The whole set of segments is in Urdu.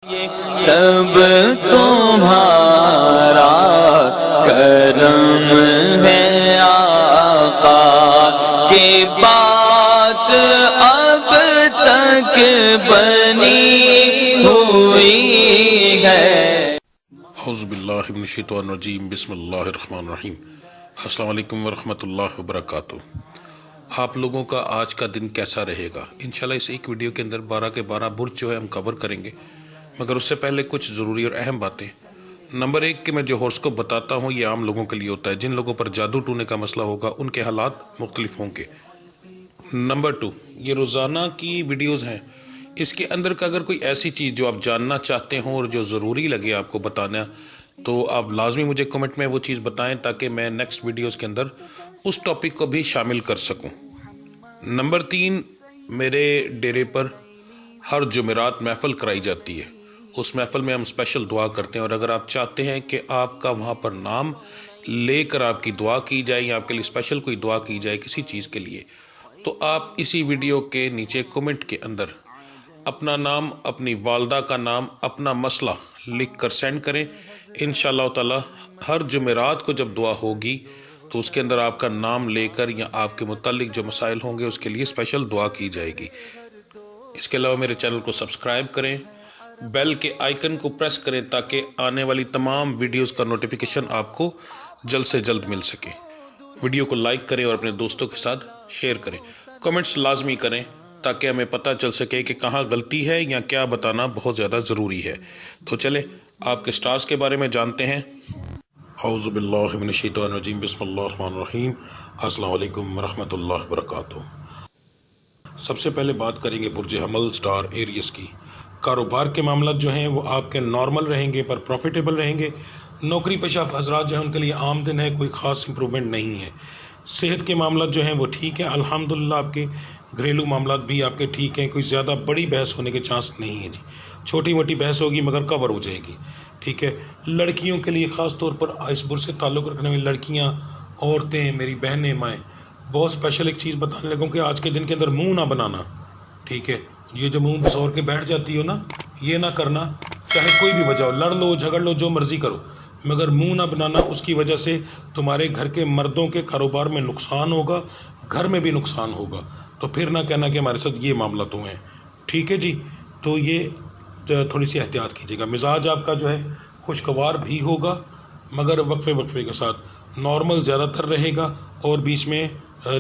سب تمہارا کرم ہے آقا کی بات اب تک بنی ہوئی ہے۔ اعوذ باللہ من الشیطان الرجیم، بسم اللہ الرحمن الرحیم۔ السلام علیکم ورحمۃ اللہ وبرکاتہ۔ آپ لوگوں کا آج کا دن کیسا رہے گا؟ انشاءاللہ اس ایک ویڈیو کے اندر 12 کے 12 برج جو ہے ہم کور کریں گے، مگر اس سے پہلے کچھ ضروری اور اہم باتیں۔ نمبر 1 کہ میں جو ہورسکوپ بتاتا ہوں یہ عام لوگوں کے لیے ہوتا ہے، جن لوگوں پر جادو ٹونے کا مسئلہ ہوگا ان کے حالات مختلف ہوں گے۔ نمبر 2 یہ روزانہ کی ویڈیوز ہیں، اس کے اندر کا اگر کوئی ایسی چیز جو آپ جاننا چاہتے ہوں اور جو ضروری لگے آپ کو بتانا، تو آپ لازمی مجھے کمنٹ میں وہ چیز بتائیں تاکہ میں نیکسٹ ویڈیوز کے اندر اس ٹاپک کو بھی شامل کر سکوں۔ نمبر 3 میرے ڈیرے پر ہر جمعرات محفل کرائی جاتی ہے، اس محفل میں ہم اسپیشل دعا کرتے ہیں، اور اگر آپ چاہتے ہیں کہ آپ کا وہاں پر نام لے کر آپ کی دعا کی جائے یا آپ کے لیے اسپیشل کوئی دعا کی جائے کسی چیز کے لیے، تو آپ اسی ویڈیو کے نیچے کمنٹ کے اندر اپنا نام، اپنی والدہ کا نام، اپنا مسئلہ لکھ کر سینڈ کریں۔ انشاءاللہ تعالی ہر جمعرات کو جب دعا ہوگی تو اس کے اندر آپ کا نام لے کر یا آپ کے متعلق جو مسائل ہوں گے اس کے لیے اسپیشل دعا کی جائے گی۔ اس کے علاوہ میرے چینل کو سبسکرائب کریں، بیل کے آئیکن کو پریس کریں تاکہ آنے والی تمام ویڈیوز کا نوٹیفیکیشن آپ کو جلد سے جلد مل سکے۔ ویڈیو کو لائک کریں اور اپنے دوستوں کے ساتھ شیئر کریں۔ کمنٹس لازمی کریں تاکہ ہمیں پتہ چل سکے کہ کہاں غلطی ہے یا کیا بتانا بہت زیادہ ضروری ہے۔ تو چلیں آپ کے سٹارز کے بارے میں جانتے ہیں۔ اعوذ باللہ من الشیطان الرجیم، بسم اللہ الرحمن الرحیم۔ السلام علیکم ورحمۃ اللہ وبرکاتہ۔ سب سے پہلے بات کریں گے برج حمل سٹار ایریس کی۔ کاروبار کے معاملات جو ہیں وہ آپ کے نارمل رہیں گے پر پروفیٹیبل رہیں گے۔ نوکری پیشہ حضرات جو ہیں ان کے لیے آمدن ہے، کوئی خاص امپرومنٹ نہیں ہے۔ صحت کے معاملات جو ہیں وہ ٹھیک ہیں الحمدللہ، آپ کے گھریلو معاملات بھی آپ کے ٹھیک ہیں، کوئی زیادہ بڑی بحث ہونے کے چانس نہیں ہے جی، چھوٹی موٹی بحث ہوگی مگر کور ہو جائے گی، ٹھیک ہے۔ لڑکیوں کے لیے خاص طور پر اس برج سے تعلق رکھنے والی لڑکیاں، عورتیں، میری بہنیں، مائیں، بہت اسپیشل ایک چیز بتانے لگوں کہ آج کے دن کے اندر منہ نہ بنانا، ٹھیک ہے۔ یہ جو منہ بسور کے بیٹھ جاتی ہو نا، یہ نہ کرنا، چاہے کوئی بھی وجہ ہو، لڑ لو جھگڑ لو جو مرضی کرو، مگر منہ نہ بنانا، اس کی وجہ سے تمہارے گھر کے مردوں کے کاروبار میں نقصان ہوگا، گھر میں بھی نقصان ہوگا، تو پھر نہ کہنا کہ ہمارے ساتھ یہ معاملات ہوئے ہیں، ٹھیک ہے جی۔ تو یہ تھوڑی سی احتیاط کیجیے گا۔ مزاج آپ کا جو ہے خوشگوار بھی ہوگا مگر وقفے وقفے کے ساتھ، نارمل زیادہ تر رہے گا اور بیچ میں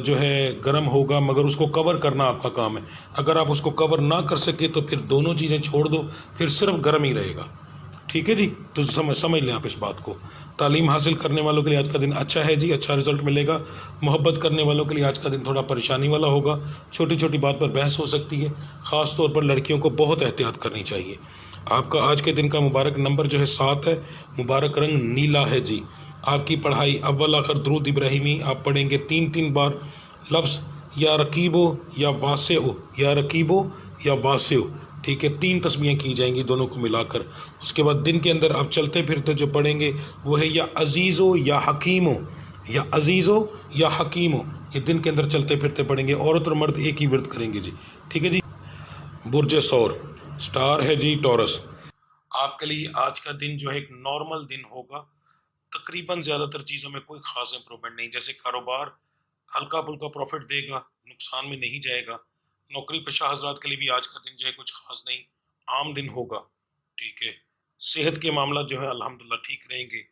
جو ہے گرم ہوگا، مگر اس کو کور کرنا آپ کا کام ہے۔ اگر آپ اس کو کور نہ کر سکے تو پھر دونوں چیزیں چھوڑ دو، پھر صرف گرم ہی رہے گا، ٹھیک ہے جی۔ تو سمجھ لیں آپ اس بات کو۔ تعلیم حاصل کرنے والوں کے لیے آج کا دن اچھا ہے جی، اچھا رزلٹ ملے گا۔ محبت کرنے والوں کے لیے آج کا دن تھوڑا پریشانی والا ہوگا، چھوٹی چھوٹی بات پر بحث ہو سکتی ہے، خاص طور پر لڑکیوں کو بہت احتیاط کرنی چاہیے۔ آپ کا آج کے دن کا مبارک نمبر جو ہے 7 ہے، مبارک رنگ نیلا ہے جی۔ آپ کی پڑھائی اول آخر درود ابراہیمی آپ پڑھیں گے 3 بار، لفظ یا رقیبو یا واسعو، یا رقیبو یا واسعو، ٹھیک ہے، 3 تسبیحیں کی جائیں گی دونوں کو ملا کر۔ اس کے بعد دن کے اندر آپ چلتے پھرتے جو پڑھیں گے وہ ہے یا عزیزو یا حکیمو، یا عزیزو یا حکیمو، یہ دن کے اندر چلتے پھرتے پڑھیں گے۔ عورت اور مرد ایک ہی ورد کریں گے جی، ٹھیک ہے جی۔ برج ثور سٹار ہے جی ٹورس۔ آپ کے لیے آج کا دن جو ہے ایک نارمل دن ہوگا، تقریباً زیادہ تر چیزوں میں کوئی خاص امپرومنٹ نہیں، جیسے کاروبار ہلکا پھلکا پروفٹ دے گا، نقصان میں نہیں جائے گا۔ نوکری پیشہ حضرات کے لیے بھی آج کا دن جو ہے کچھ خاص نہیں، عام دن ہوگا، ٹھیک ہے۔ صحت کے معاملات جو ہے الحمدللہ ٹھیک رہیں گے۔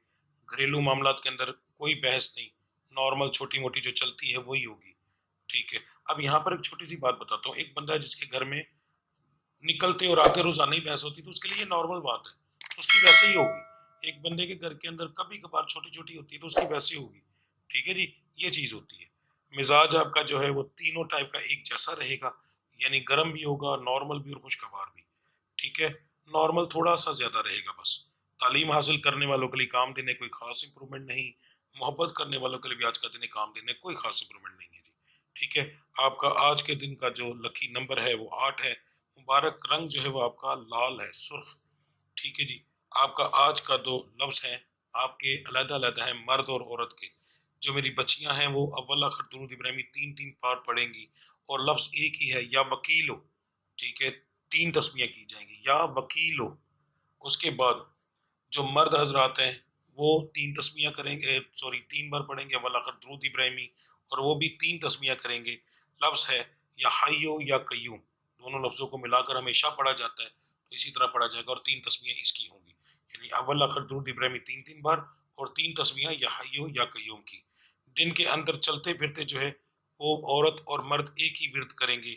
گھریلو معاملات کے اندر کوئی بحث نہیں، نارمل چھوٹی موٹی جو چلتی ہے وہی ہوگی، ٹھیک ہے۔ اب یہاں پر ایک چھوٹی سی بات بتاتا ہوں، ایک بندہ ہے جس کے گھر میں نکلتے اور آتے روزانہ ہی بحث ہوتی تو اس کے لیے یہ نارمل بات ہے، اس کی ویسے ہی ہوگی۔ ایک بندے کے گھر کے اندر کبھی کبھار چھوٹی چھوٹی ہوتی ہے تو اس کی ویسے ہوگی، ٹھیک ہے جی، یہ چیز ہوتی ہے۔ مزاج آپ کا جو ہے وہ تینوں ٹائپ کا ایک جیسا رہے گا، یعنی گرم بھی ہوگا، نارمل بھی اور خوشگوار بھی، ٹھیک ہے۔ نارمل تھوڑا سا زیادہ رہے گا بس۔ تعلیم حاصل کرنے والوں کے لیے کام دن ہے، کوئی خاص امپرومنٹ نہیں۔ محبت کرنے والوں کے لیے بھی آج کا دن ہے، کام دن ہے، کوئی خاص امپرومنٹ نہیں ہے جی، ٹھیک ہے۔ آپ کا آج کے دن کا جو لکی نمبر ہے وہ 8 ہے، مبارک رنگ جو ہے وہ آپ کا لال ہے، سرخ، ٹھیک ہے جی۔ آپ کا آج کا 2 لفظ ہیں آپ کے علیحدہ علیحدہ ہیں، مرد اور عورت کے۔ جو میری بچیاں ہیں وہ اول آخر درود ابراہیمی 3 بار پڑھیں گی، اور لفظ ایک ہی ہے، یا وکیلو، ٹھیک ہے، 3 تسبیحیں کی جائیں گی، یا وکیلو، اس کے بعد جو مرد حضرات ہیں وہ 3 تسمیہ کریں گے، 3 بار پڑھیں گے اول آخر درود ابراہیمی، اور وہ بھی 3 تسمیہ کریں گے۔ لفظ ہے یا حیو یا قیوم، دونوں لفظوں کو ملا کر ہمیشہ پڑھا جاتا ہے، تو اسی طرح پڑھا جائے گا، اور 3 تسمیہ اس کی ہوں گی، یعنی اول آخر درود ابراہیمی 3 بار اور 3 تسمیہ یا حیو یا قیوم کی۔ دن کے اندر چلتے پھرتے جو ہے وہ عورت اور مرد ایک ہی ورد کریں گے،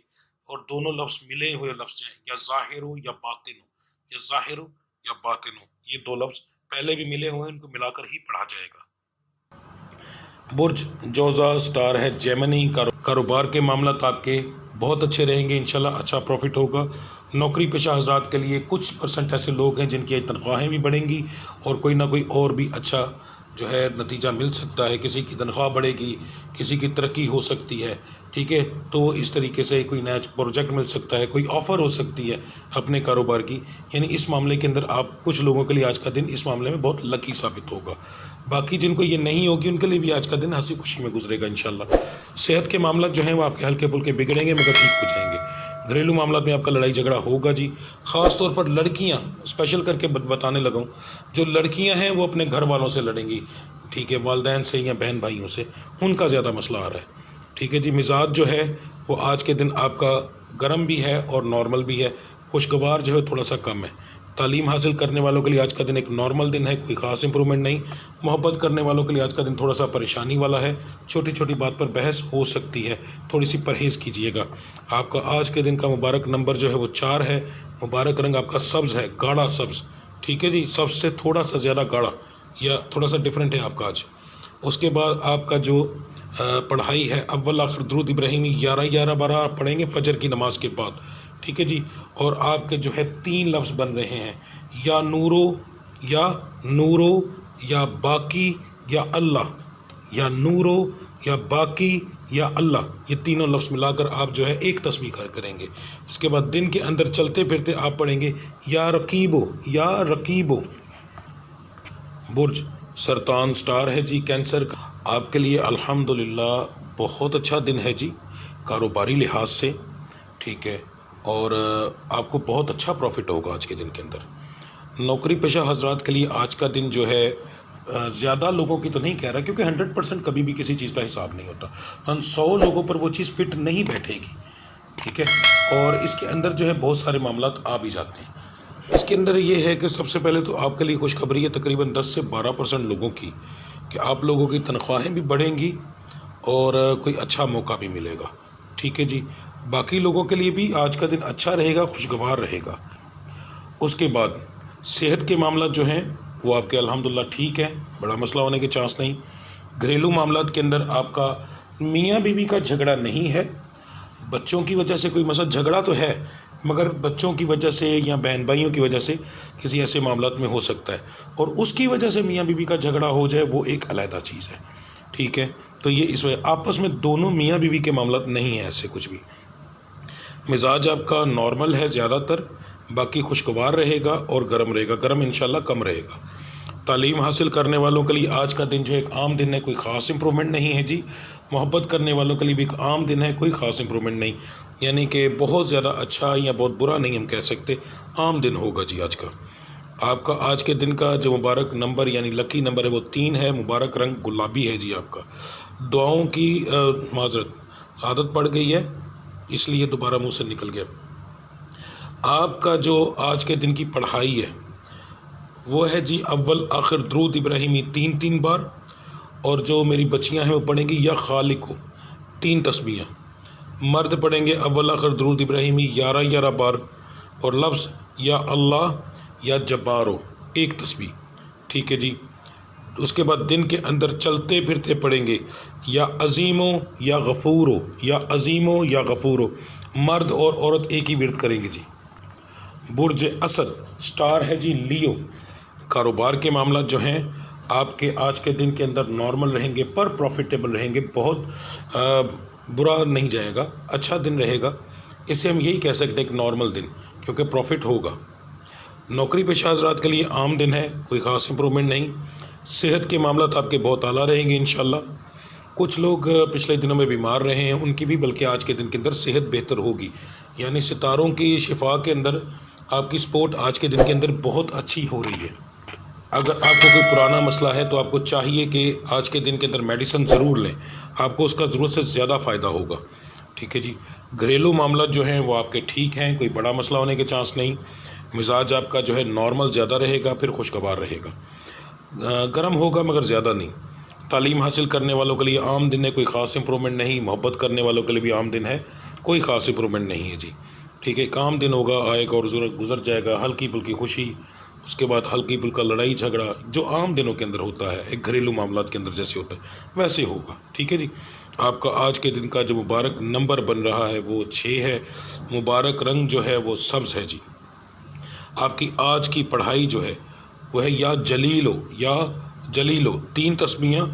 اور دونوں لفظ ملے ہوئے لفظ ہیں، یا ظاہر ہو یا باطن ہو، یا ظاہر ہو یا باطن ہو، یہ 2 لفظ پہلے بھی ملے ہوئے ہیں، ان کو ملا کر ہی پڑھا جائے گا۔ برج جوزا سٹار ہے جیمنی، کاروبار کے معاملات آپ کے بہت اچھے رہیں گے انشاءاللہ، اچھا پروفٹ ہوگا۔ نوکری پیشہ حضرات کے لیے کچھ پرسنٹ ایسے لوگ ہیں جن کی تنخواہیں بھی بڑھیں گی، اور کوئی نہ کوئی اور بھی اچھا جو ہے نتیجہ مل سکتا ہے، کسی کی تنخواہ بڑھے گی، کسی کی ترقی ہو سکتی ہے، ٹھیک ہے، تو اس طریقے سے کوئی نیا پروجیکٹ مل سکتا ہے، کوئی آفر ہو سکتی ہے اپنے کاروبار کی، یعنی اس معاملے کے اندر آپ کچھ لوگوں کے لیے آج کا دن اس معاملے میں بہت لکی ثابت ہوگا۔ باقی جن کو یہ نہیں ہوگی ان کے لیے بھی آج کا دن ہنسی خوشی میں گزرے گا انشاءاللہ۔ صحت کے معاملات جو ہیں وہ آپ کے ہلکے پھلکے بگڑیں گے مگر ٹھیک ہو جائیں گے۔ گھریلو معاملات میں آپ کا لڑائی جھگڑا ہوگا جی، خاص طور پر لڑکیاں، اسپیشل کر کے بتانے لگا ہوں، جو لڑکیاں ہیں وہ اپنے گھر والوں سے لڑیں گی، ٹھیک ہے، والدین سے یا بہن بھائیوں سے، ان کا زیادہ مسئلہ آ رہا ہے، ٹھیک ہے جی۔ مزاج جو ہے وہ آج کے دن آپ کا گرم بھی ہے اور نارمل بھی ہے، خوشگوار جو ہے تھوڑا سا کم ہے۔ تعلیم حاصل کرنے والوں کے لیے آج کا دن ایک نارمل دن ہے، کوئی خاص امپرومنٹ نہیں۔ محبت کرنے والوں کے لیے آج کا دن تھوڑا سا پریشانی والا ہے، چھوٹی چھوٹی بات پر بحث ہو سکتی ہے، تھوڑی سی پرہیز کیجیے گا۔ آپ کا آج کے دن کا مبارک نمبر جو ہے وہ 4 ہے، مبارک رنگ آپ کا سبز ہے، گاڑھا سبز، ٹھیک ہے جی، سبز سے تھوڑا سا زیادہ گاڑھا یا تھوڑا سا ڈفرینٹ ہے آپ کا آج۔ اس کے بعد آپ کا جو پڑھائی ہے اول آخر درود ابراہیمی 11 آپ پڑھیں گے فجر کی نماز کے بعد، ٹھیک ہے جی، اور آپ کے جو ہے 3 لفظ بن رہے ہیں، یا نورو یا باقی یا اللہ، یا نورو یا باقی یا اللہ، یہ تینوں لفظ ملا کر آپ جو ہے ایک تسبیح کریں گے۔ اس کے بعد دن کے اندر چلتے پھرتے آپ پڑھیں گے یا رقیبو۔ برج سرطان سٹار ہے جی کینسر، آپ کے لیے الحمدللہ بہت اچھا دن ہے جی کاروباری لحاظ سے، ٹھیک ہے، اور آپ کو بہت اچھا پروفٹ ہوگا آج کے دن کے اندر۔ نوکری پیشہ حضرات کے لیے آج کا دن جو ہے زیادہ لوگوں کی تو نہیں کہہ رہا، کیونکہ 100% کبھی بھی کسی چیز کا حساب نہیں ہوتا، 100 لوگوں پر وہ چیز فٹ نہیں بیٹھے گی، ٹھیک ہے، اور اس کے اندر جو ہے بہت سارے معاملات آ بھی جاتے ہیں۔ اس کے اندر یہ ہے کہ سب سے پہلے تو آپ کے لیے خوشخبری ہے تقریباً 10 سے 12% لوگوں کی، کہ آپ لوگوں کی تنخواہیں بھی بڑھیں گی اور کوئی اچھا موقع بھی ملے گا، ٹھیک ہے جی۔ باقی لوگوں کے لیے بھی آج کا دن اچھا رہے گا، خوشگوار رہے گا۔ اس کے بعد صحت کے معاملات جو ہیں وہ آپ کے الحمدللہ ٹھیک ہیں، بڑا مسئلہ ہونے کے چانس نہیں۔ گھریلو معاملات کے اندر آپ کا میاں بیوی کا جھگڑا نہیں ہے، بچوں کی وجہ سے کوئی مسئلہ جھگڑا تو ہے، مگر بچوں کی وجہ سے یا بہن بھائیوں کی وجہ سے کسی ایسے معاملات میں ہو سکتا ہے، اور اس کی وجہ سے میاں بیوی کا جھگڑا ہو جائے وہ ایک علیحدہ چیز ہے، ٹھیک ہے، تو یہ اس وجہ آپس میں دونوں میاں بیوی کے معاملات نہیں ہیں ایسے کچھ بھی۔ مزاج آپ کا نارمل ہے زیادہ تر، باقی خوشگوار رہے گا اور گرم رہے گا، گرم انشاءاللہ کم رہے گا۔ تعلیم حاصل کرنے والوں کے لیے آج کا دن جو ایک عام دن ہے، کوئی خاص امپرومنٹ نہیں ہے جی۔ محبت کرنے والوں کے لیے بھی ایک عام دن ہے، کوئی خاص امپرومنٹ نہیں، یعنی کہ بہت زیادہ اچھا یا بہت برا نہیں ہم کہہ سکتے، عام دن ہوگا جی آج کا۔ آپ کا آج کے دن کا جو مبارک نمبر یعنی لکی نمبر ہے وہ 3 ہے، مبارک رنگ گلابی ہے جی آپ کا۔ دعاؤں کی معذرت عادت پڑ گئی ہے اس لیے دوبارہ منہ سے نکل گیا۔ آپ کا جو آج کے دن کی پڑھائی ہے وہ ہے جی اول آخر درود ابراہیمی 3 بار، اور جو میری بچیاں ہیں وہ پڑھیں گی یا خالق 3 تسبیح، مرد پڑھیں گے اول آخر درود ابراہیمی 11 بار، اور لفظ یا اللہ یا جبارو 1 تسبیح، ٹھیک ہے جی۔ اس کے بعد دن کے اندر چلتے پھرتے پڑھیں گے یا عظیمو یا غفورو، مرد اور عورت ایک ہی ورد کریں گے جی۔ برج اسد سٹار ہے جی لیو، کاروبار کے معاملات جو ہیں آپ کے آج کے دن کے اندر نارمل رہیں گے پر پروفیٹیبل رہیں گے، بہت برا نہیں جائے گا، اچھا دن رہے گا، اسے ہم یہی کہہ سکتے ہیں ایک نارمل دن، کیونکہ پروفٹ ہوگا۔ نوکری پیشہ حضرات کے لیے عام دن ہے، کوئی خاص امپرومنٹ نہیں۔ صحت کے معاملات آپ کے بہت اعلیٰ رہیں گے انشاءاللہ۔ کچھ لوگ پچھلے دنوں میں بیمار رہے ہیں، ان کی بھی بلکہ آج کے دن کے اندر صحت بہتر ہوگی، یعنی ستاروں کی شفا کے اندر آپ کی سپورٹ آج کے دن کے اندر بہت اچھی ہو رہی ہے. اگر آپ کو کوئی پرانا مسئلہ ہے تو آپ کو چاہیے کہ آج کے دن کے اندر میڈیسن ضرور لیں, آپ کو اس کا ضرورت سے زیادہ فائدہ ہوگا. ٹھیک ہے جی. گھریلو معاملات جو ہیں وہ آپ کے ٹھیک ہیں, کوئی بڑا مسئلہ ہونے کے چانس نہیں. مزاج آپ کا جو ہے نارمل زیادہ رہے گا, پھر خوشگوار رہے گا. گرم ہوگا مگر زیادہ نہیں. تعلیم حاصل کرنے والوں کے لیے عام دن ہے, کوئی خاص امپرومنٹ نہیں. محبت کرنے والوں کے لیے بھی عام دن ہے, کوئی خاص امپرومنٹ نہیں ہے جی. ٹھیک ہے. کام دن ہوگا, آئے گا اور گزر جائے گا. ہلکی پھلکی خوشی, اس کے بعد ہلکی پھلکا لڑائی جھگڑا, جو عام دنوں کے اندر ہوتا ہے, ایک گھریلو معاملات کے اندر جیسے ہوتا ہے ویسے ہوگا. ٹھیک ہے جی. آپ کا آج کے دن کا جو مبارک نمبر بن رہا ہے وہ 6 ہے. مبارک رنگ جو ہے وہ سبز ہے جی. آپ کی آج کی پڑھائی جو ہے وہ ہے یا جلیلو, یا جلیلو. 3 تسمیاں,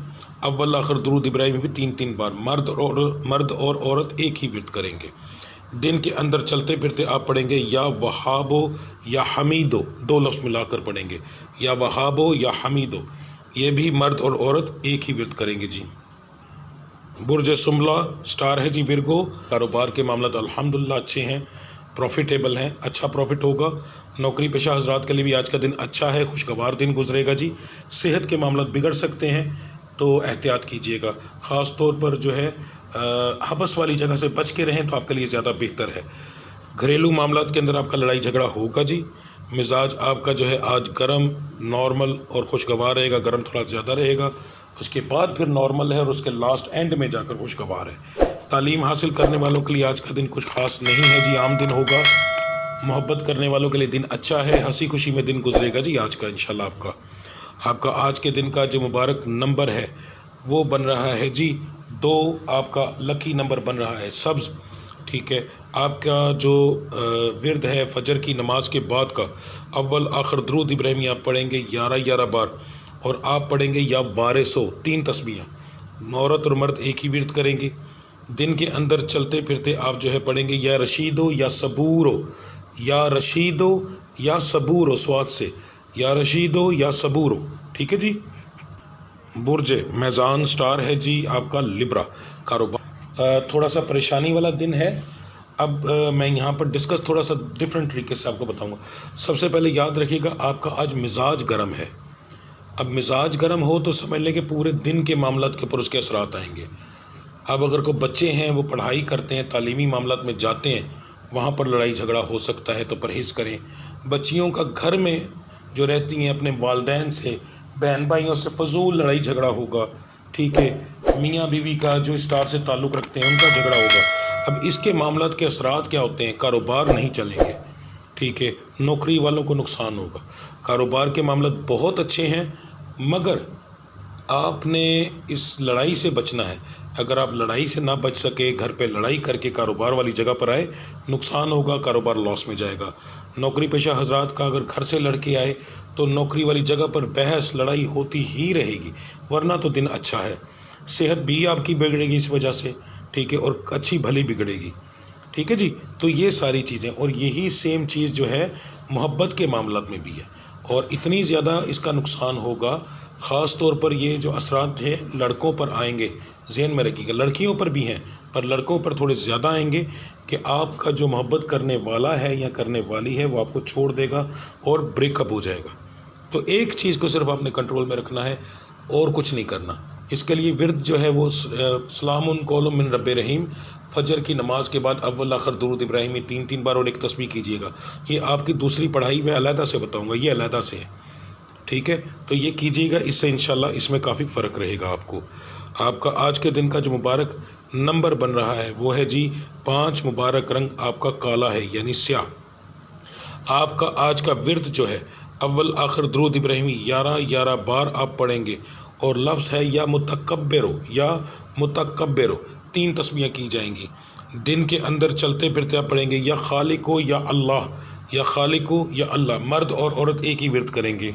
اول آخر درود ابراہیمی بھی 3 بار. مرد اور عورت ایک ہی ورد کریں گے. دن کے اندر چلتے پھرتے آپ پڑھیں گے یا وہابو یا حمیدو, 2 لفظ ملا کر پڑھیں گے, یا وہابو یا حمیدو. یہ بھی مرد اور عورت ایک ہی ورد کریں گے جی. برج سنبلہ سٹار ہے جی ورگو. کاروبار کے معاملات الحمدللہ اچھے ہیں, پروفیٹیبل ہیں, اچھا پروفٹ ہوگا. نوکری پیشہ حضرات کے لیے بھی آج کا دن اچھا ہے, خوشگوار دن گزرے گا جی. صحت کے معاملات بگڑ سکتے ہیں تو احتیاط کیجیے گا. خاص طور پر جو ہے حبس والی جگہ سے بچ کے رہیں تو آپ کے لیے زیادہ بہتر ہے. گھریلو معاملات کے اندر آپ کا لڑائی جھگڑا ہوگا جی. مزاج آپ کا جو ہے آج گرم, نارمل اور خوشگوار رہے گا. گرم تھوڑا زیادہ رہے گا, اس کے بعد پھر نارمل ہے, اور اس کے لاسٹ اینڈ میں جا کر خوشگوار ہے. تعلیم حاصل کرنے والوں کے لیے آج کا دن کچھ خاص نہیں ہے جی, عام دن ہوگا. محبت کرنے والوں کے لیے دن اچھا ہے, ہنسی خوشی میں دن گزرے گا جی آج کا انشاءاللہ. آپ کا آج کے دن کا جو مبارک نمبر ہے وہ بن رہا ہے جی 2. آپ کا لکی نمبر بن رہا ہے سبز. ٹھیک ہے. آپ کا جو ورد ہے فجر کی نماز کے بعد کا, اول آخر درود ابراہیمی آپ پڑھیں گے 11 بار, اور آپ پڑھیں گے یا وارثو 3 تسبیحیں. عورت اور مرد ایک ہی ورد کریں گے. دن کے اندر چلتے پھرتے آپ جو ہے پڑھیں گے یا رشیدو یا صبورو, یا رشیدو یا صبورو, سواد سے, یا رشیدو یا صبورو. ٹھیک ہے جی. برج میزان سٹار ہے جی آپ کا لبرا. کاروبار تھوڑا سا پریشانی والا دن ہے. اب میں یہاں پر ڈسکس تھوڑا سا ڈفرینٹ طریقے سے آپ کو بتاؤں گا. سب سے پہلے یاد رکھیے گا آپ کا آج مزاج گرم ہے. اب مزاج گرم ہو تو سمجھ لیں کہ پورے دن کے معاملات کے اوپر اس کے اثرات آئیں گے. اب اگر کوئی بچے ہیں وہ پڑھائی کرتے ہیں, تعلیمی معاملات میں جاتے ہیں, وہاں پر لڑائی جھگڑا ہو سکتا ہے تو پرہیز کریں. بچیوں کا گھر میں جو رہتی ہیں اپنے والدین سے, بہن بھائیوں سے فضول لڑائی جھگڑا ہوگا. ٹھیک ہے. میاں بیوی کا جو اسٹار سے تعلق رکھتے ہیں ان کا جھگڑا ہوگا. اب اس کے معاملات کے اثرات کیا ہوتے ہیں؟ کاروبار نہیں چلیں گے. ٹھیک ہے. نوکری والوں کو نقصان ہوگا. کاروبار کے معاملات بہت اچھے ہیں, مگر آپ نے اس لڑائی سے بچنا ہے. اگر آپ لڑائی سے نہ بچ سکے, گھر پہ لڑائی کر کے کاروبار والی جگہ پر آئے, نقصان ہوگا, کاروبار لاس میں جائے گا. نوکری پیشہ حضرات کا اگر گھر سے لڑکے آئے تو نوکری والی جگہ پر بحث لڑائی ہوتی ہی رہے گی, ورنہ تو دن اچھا ہے. صحت بھی آپ کی بگڑے گی اس وجہ سے. ٹھیک ہے. اور اچھی بھلی بگڑے گی. ٹھیک ہے جی. تو یہ ساری چیزیں, اور یہی سیم چیز جو ہے محبت کے معاملات میں بھی ہے, اور اتنی زیادہ اس کا نقصان ہوگا. خاص طور پر یہ جو اثرات ہیں لڑکوں پر آئیں گے, ذہن میں رکھیے گا. لڑکیوں پر بھی ہیں پر لڑکوں پر تھوڑے زیادہ آئیں گے, کہ آپ کا جو محبت کرنے والا ہے یا کرنے والی ہے وہ آپ کو چھوڑ دے گا اور بریک اپ ہو جائے گا. تو ایک چیز کو صرف آپ نے کنٹرول میں رکھنا ہے, اور کچھ نہیں کرنا. اس کے لیے ورد جو ہے وہ سلام قول من رب رحیم, فجر کی نماز کے بعد اول آخر درود ابراہیمی 3 بار اور ایک تسبیح کیجیے گا. یہ آپ کی دوسری پڑھائی میں علیحدہ سے بتاؤں گا, یہ علیحدہ سے ہے. ٹھیک ہے. تو یہ کیجیے گا, اس سے انشاءاللہ اس میں کافی فرق رہے گا آپ کو. آپ کا آج کے دن کا جو مبارک نمبر بن رہا ہے وہ ہے جی 5. مبارک رنگ آپ کا کالا ہے یعنی سیاہ. آپ کا آج کا ورد جو ہے اول آخر درود ابراہیمی 11 بار آپ پڑھیں گے, اور لفظ ہے یا متکبرو, یا متکبرو. 3 تسبیحیں کی جائیں گی. دن کے اندر چلتے پھرتے آپ پڑھیں گے یا خالقو یا اللہ, یا خالقو یا اللہ. مرد اور عورت ایک ہی ورد کریں گے.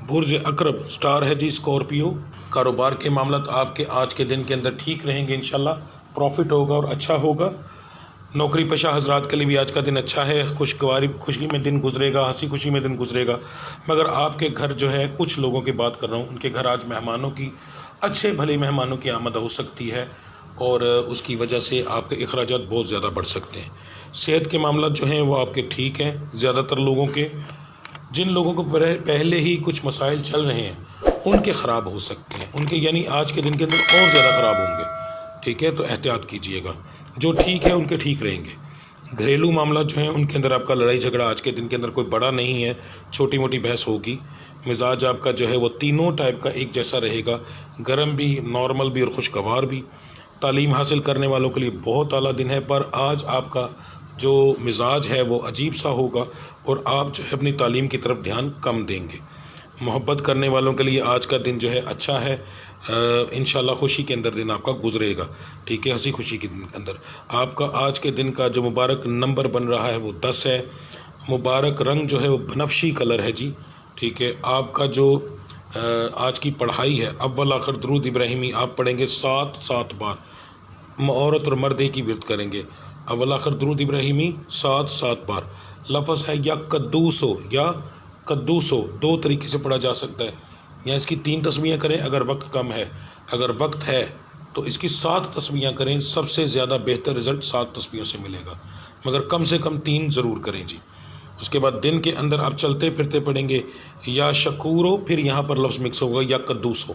برج عقرب سٹار ہے جی اسکارپیو. کاروبار کے معاملات آپ کے آج کے دن کے اندر ٹھیک رہیں گے انشاءاللہ, پروفٹ ہوگا اور اچھا ہوگا. نوکری پیشہ حضرات کے لیے بھی آج کا دن اچھا ہے, خوشی میں دن گزرے گا, ہنسی خوشی میں دن گزرے گا. مگر آپ کے گھر جو ہے, کچھ لوگوں کی بات کر رہا ہوں, ان کے گھر آج مہمانوں کی, اچھے بھلے مہمانوں کی آمد ہو سکتی ہے, اور اس کی وجہ سے آپ کے اخراجات بہت زیادہ بڑھ سکتے ہیں. صحت کے معاملات جو ہیں وہ آپ کے ٹھیک ہیں زیادہ تر لوگوں کے. جن لوگوں کو پہلے ہی کچھ مسائل چل رہے ہیں ان کے خراب ہو سکتے ہیں، ان کے یعنی آج کے دن کے اندر اور زیادہ خراب ہوں گے. ٹھیک ہے، تو احتیاط کیجئے گا. جو ٹھیک ہے ان کے ٹھیک رہیں گے. گھریلو معاملات جو ہیں ان کے اندر آپ کا لڑائی جھگڑا آج کے دن کے اندر کوئی بڑا نہیں ہے، چھوٹی موٹی بحث ہوگی. مزاج آپ کا جو ہے وہ تینوں ٹائپ کا ایک جیسا رہے گا، گرم بھی، نارمل بھی اور خوشگوار بھی. تعلیم حاصل کرنے والوں کے لیے بہت اعلیٰ دن ہے، پر آج آپ کا جو مزاج ہے وہ عجیب سا ہوگا اور آپ جو ہے اپنی تعلیم کی طرف دھیان کم دیں گے. محبت کرنے والوں کے لیے آج کا دن جو ہے اچھا ہے. انشاءاللہ خوشی کے اندر دن آپ کا گزرے گا. ٹھیک ہے، ہنسی خوشی کے دن کے اندر آپ کا آج کے دن کا جو مبارک نمبر بن رہا ہے وہ 10 ہے. مبارک رنگ جو ہے وہ بنفشی کلر ہے جی. ٹھیک ہے، آپ کا جو آج کی پڑھائی ہے اول آخر درود ابراہیمی آپ پڑھیں گے 7 بار. عورت اور مرد ایک ہی ورد کریں گے. اول آخر درود ابراہیمی 7 بار. لفظ ہے یا قدوسو، یا قدوسو، 2 طریقے سے پڑھا جا سکتا ہے. یا اس کی 3 تسمیاں کریں اگر وقت کم ہے، اگر وقت ہے تو اس کی 7 تسمیاں کریں. سب سے زیادہ بہتر رزلٹ 7 تسمیوں سے ملے گا، مگر کم سے کم 3 ضرور کریں جی. اس کے بعد دن کے اندر آپ چلتے پھرتے پڑھیں گے یا شکورو، پھر یہاں پر لفظ مکس ہوگا یا قدوسو.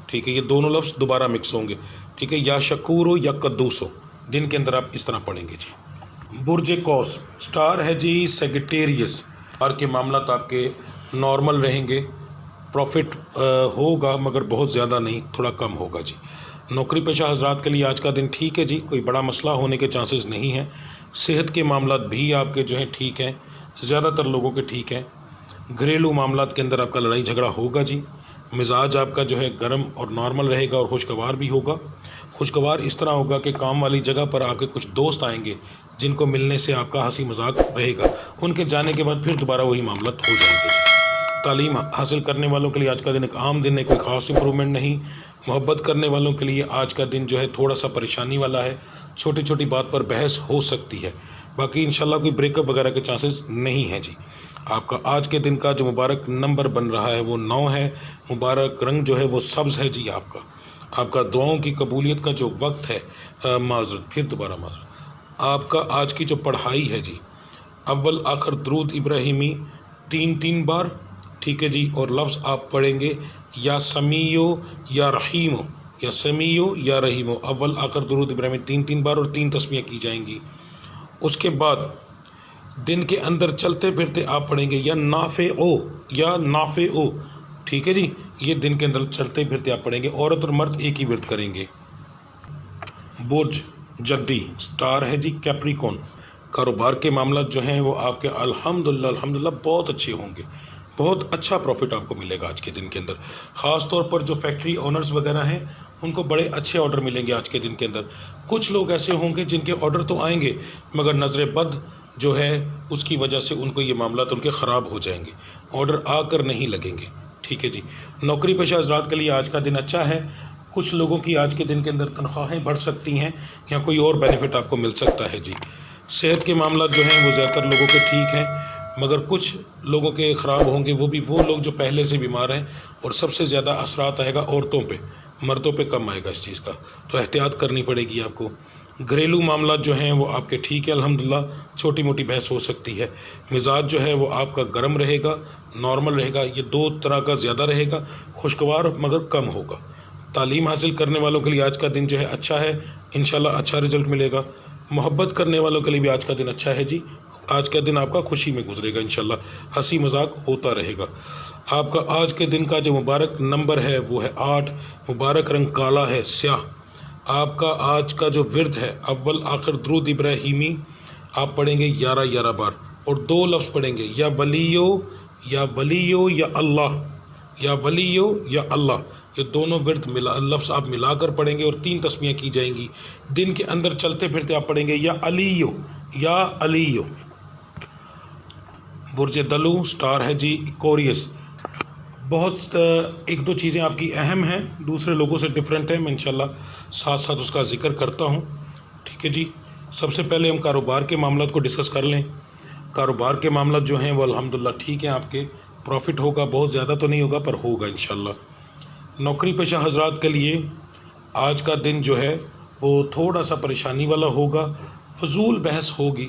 ٹھیک ہے، یہ دونوں لفظ دوبارہ مکس ہوں گے. ٹھیک ہے، یا شکورو یا قدوسو، دن کے اندر آپ اس طرح پڑھیں گے جی. برج قوس سٹار ہے جی سیگیٹیریس. اور کے معاملات آپ کے نارمل رہیں گے. پروفٹ ہوگا مگر بہت زیادہ نہیں، تھوڑا کم ہوگا جی. نوکری پیشہ حضرات کے لیے آج کا دن ٹھیک ہے جی، کوئی بڑا مسئلہ ہونے کے چانسز نہیں ہیں. صحت کے معاملات بھی آپ کے جو ہیں ٹھیک ہیں، زیادہ تر لوگوں کے ٹھیک ہیں. گھریلو معاملات کے اندر آپ کا لڑائی جھگڑا ہوگا جی. مزاج آپ کا جو ہے گرم اور نارمل رہے گا اور خوشگوار بھی ہوگا. خوشگوار اس طرح ہوگا کہ کام والی جگہ پر آپ کے کچھ دوست آئیں گے جن کو ملنے سے آپ کا ہنسی مذاق رہے گا. ان کے جانے کے بعد پھر دوبارہ وہی معاملات ہو جائیں گے. تعلیم حاصل کرنے والوں کے لیے آج کا دن ایک عام دن ہے، کوئی خاص امپرومنٹ نہیں. محبت کرنے والوں کے لیے آج کا دن جو ہے تھوڑا سا پریشانی والا ہے، چھوٹی چھوٹی بات پر بحث ہو سکتی ہے. باقی انشاءاللہ کوئی بریک اپ وغیرہ کے چانسز نہیں ہیں جی. آپ کا آج کے دن کا جو مبارک نمبر بن رہا ہے وہ 9 ہے. مبارک رنگ جو ہے وہ سبز ہے جی. آپ کا دعاؤں کی قبولیت کا جو وقت ہے، معذرت آپ کا آج کی جو پڑھائی ہے جی، اول آخر درود ابراہیمی 3 بار. ٹھیک ہے جی، اور لفظ آپ پڑھیں گے یا سمیو یا رحیمو، یا سمیو یا رحیمو. اول آخر درود ابراہیمی 3 بار اور 3 تسمیاں کی جائیں گی. اس کے بعد دن کے اندر چلتے پھرتے آپ پڑھیں گے یا نافع یا نافع. ٹھیک ہے جی، یہ دن کے اندر چلتے پھرتے آپ پڑھیں گے. عورت اور مرد ایک ہی ورد کریں گے. برج جدی سٹار ہے جی کیپریکون. کاروبار کے معاملات جو ہیں وہ آپ کے الحمدللہ بہت اچھے ہوں گے. بہت اچھا پروفٹ آپ کو ملے گا آج کے دن کے اندر. خاص طور پر جو فیکٹری اونرز وغیرہ ہیں ان کو بڑے اچھے آرڈر ملیں گے آج کے دن کے اندر. کچھ لوگ ایسے ہوں گے جن کے آرڈر تو آئیں گے مگر نظر بد جو ہے اس کی وجہ سے ان کو یہ معاملات ان کے خراب ہو جائیں گے، آرڈر آ کر نہیں لگیں گے. ٹھیک ہے جی. نوکری پیشہ حضرات کے لیے آج کا دن اچھا ہے. کچھ لوگوں کی آج کے دن کے اندر تنخواہیں بڑھ سکتی ہیں یا کوئی اور بینیفٹ آپ کو مل سکتا ہے جی. صحت کے معاملات جو ہیں وہ زیادہ تر لوگوں کے ٹھیک ہیں مگر کچھ لوگوں کے خراب ہوں گے، وہ بھی وہ لوگ جو پہلے سے بیمار ہیں. اور سب سے زیادہ اثرات آئے گا عورتوں پہ، مردوں پہ کم آئے گا اس چیز کا، تو احتیاط کرنی پڑے گی آپ کو. گھریلو معاملات جو ہیں وہ آپ کے ٹھیک ہے الحمدللہ، چھوٹی موٹی بحث ہو سکتی ہے. مزاج جو ہے وہ آپ کا گرم رہے گا، نارمل رہے گا. یہ 2 طرح کا زیادہ رہے گا، خوشگوار مگر کم ہوگا. تعلیم حاصل کرنے والوں کے لیے آج کا دن جو ہے اچھا ہے، انشاءاللہ اچھا رزلٹ ملے گا. محبت کرنے والوں کے لیے بھی آج کا دن اچھا ہے جی. آج کا دن آپ کا خوشی میں گزرے گا، انشاءاللہ ہنسی مذاق ہوتا رہے گا. آپ کا آج کے دن کا جو مبارک نمبر ہے وہ ہے 8. مبارک رنگ کالا ہے، سیاہ. آپ کا آج کا جو ورد ہے اول آخر درود ابراہیمی آپ پڑھیں گے 11 بار اور 2 لفظ پڑھیں گے یا ولیو یا اللہ، یا ولیو یا اللہ. یہ دونوں ورد لفظ آپ ملا کر پڑھیں گے اور 3 تسمیاں کی جائیں گی. دن کے اندر چلتے پھرتے آپ پڑھیں گے یا علیو. برج دلو سٹار ہے جی ایکوریس. بہت 1-2 چیزیں آپ کی اہم ہیں، دوسرے لوگوں سے ڈیفرنٹ ہیں. میں انشاءاللہ ساتھ اس کا ذکر کرتا ہوں. ٹھیک ہے جی. سب سے پہلے ہم کاروبار کے معاملات کو ڈسکس کر لیں. کاروبار کے معاملات جو ہیں وہ الحمدللہ ٹھیک ہیں. آپ کے پروفٹ ہوگا، بہت زیادہ تو نہیں ہوگا پر ہوگا انشاءاللہ. نوکری پیشہ حضرات کے لیے آج کا دن جو ہے وہ تھوڑا سا پریشانی والا ہوگا. فضول بحث ہوگی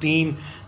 3,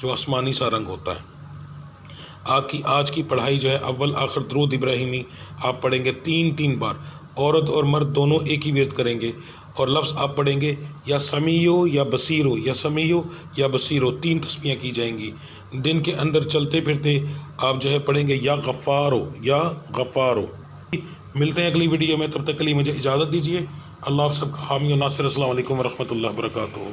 جو آسمانی سا رنگ ہوتا ہے۔ آج کی پڑھائی جو ہے اول آخر درود ابراہیمی آپ پڑھیں گے 3 بار، عورت اور مرد دونوں ایک ہی ورد کریں گے، اور لفظ آپ پڑھیں گے یا سمیعو یا بصیرو، یا سمیعو یا بصیرو، 3 تسمیاں کی جائیں گی۔ دن کے اندر چلتے پھرتے آپ جو ہے پڑھیں گے یا غفارو یا غفارو۔ ملتے ہیں اگلی ویڈیو میں، تب تک کے لیے مجھے اجازت دیجیے۔ اللہ آپ سب کا حامی و ناصر۔ السلام علیکم ورحمۃ اللہ وبرکاتہ۔